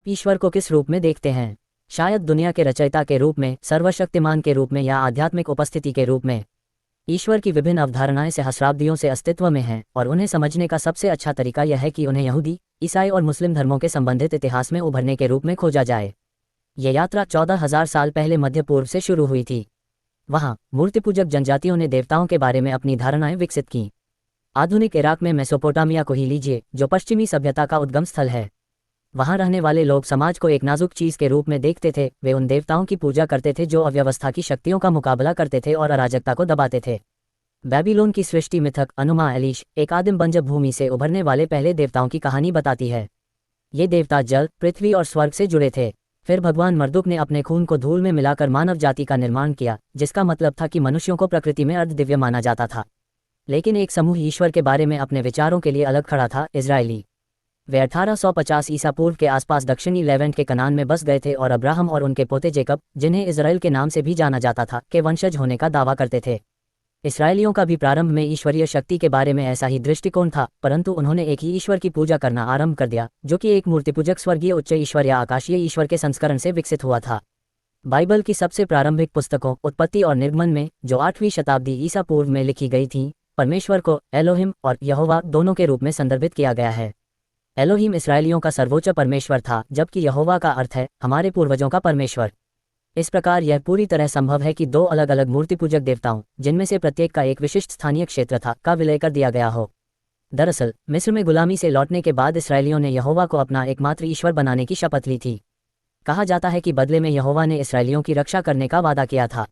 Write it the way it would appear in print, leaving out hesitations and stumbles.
ईश्वर को किस रूप में देखते हैं? शायद दुनिया के रचयिता के रूप में, सर्वशक्तिमान के रूप में, या आध्यात्मिक उपस्थिति के रूप में। ईश्वर की विभिन्न अवधारणाएं सहस्राब्दियों से अस्तित्व में हैं, और उन्हें समझने का सबसे अच्छा तरीका यह है कि उन्हें यहूदी, ईसाई और मुस्लिम धर्मों के संबंधित इतिहास में उभरने के रूप में खोजा जाए। ये यात्रा 14,000 साल पहले मध्य पूर्व से शुरू हुई थी। वहाँ मूर्तिपूजक जनजातियों ने देवताओं के बारे में अपनी धारणाएं विकसित कीं। आधुनिक इराक में मेसोपोटामिया को ही लीजिए, जो पश्चिमी सभ्यता का उद्गम स्थल है। वहाँ रहने वाले लोग समाज को एक नाजुक चीज़ के रूप में देखते थे। वे उन देवताओं की पूजा करते थे जो अव्यवस्था की शक्तियों का मुकाबला करते थे और अराजकता को दबाते थे। बेबीलोन की सृष्टि मिथक अनुमा एलिश, एक आदिम बंजर भूमि से उभरने वाले पहले देवताओं की कहानी बताती है। ये देवता जल, पृथ्वी और स्वर्ग से जुड़े थे। फिर भगवान मर्दुक ने अपने खून को धूल में मिलाकर मानव जाति का निर्माण किया, जिसका मतलब था कि मनुष्यों को प्रकृति में अर्धदिव्य माना जाता था। लेकिन एक समूह ईश्वर के बारे में अपने विचारों के लिए अलग खड़ा था, इजरायली। वे 1850 ईसा पूर्व के आसपास दक्षिणी लेवेंट के कनान में बस गए थे और अब्राहम और उनके पोते जेकब, जिन्हें इजराइल के नाम से भी जाना जाता था, के वंशज होने का दावा करते थे। इसराइलियों का भी प्रारंभ में ईश्वरीय शक्ति के बारे में ऐसा ही दृष्टिकोण था, परंतु उन्होंने एक ही ईश्वर की पूजा करना आरंभ कर दिया, जो कि एक मूर्तिपूजक स्वर्गीय उच्च ईश्वर या आकाशीय ईश्वर के संस्करण से विकसित हुआ था। बाइबल की सबसे प्रारंभिक पुस्तकों उत्पत्ति और निर्गमन में, जो 8वीं शताब्दी ईसा पूर्व में लिखी गई थीं, परमेश्वर को एलोहिम और यहोवा दोनों के रूप में संदर्भित किया गया है। एलोहिम इसराइलियों का सर्वोच्च परमेश्वर था, जबकि यहोवा का अर्थ है हमारे पूर्वजों का परमेश्वर। इस प्रकार यह पूरी तरह संभव है कि दो अलग अलग मूर्तिपूजक देवताओं, जिनमें से प्रत्येक का एक विशिष्ट स्थानीय क्षेत्र था, का विलय कर दिया गया हो। दरअसल मिस्र में गुलामी से लौटने के बाद इसराइलियों ने यहोवा को अपना एकमात्र ईश्वर बनाने की शपथ ली थी। कहा जाता है कि बदले में यहोवा ने इसराइलियों की रक्षा करने का वादा किया था।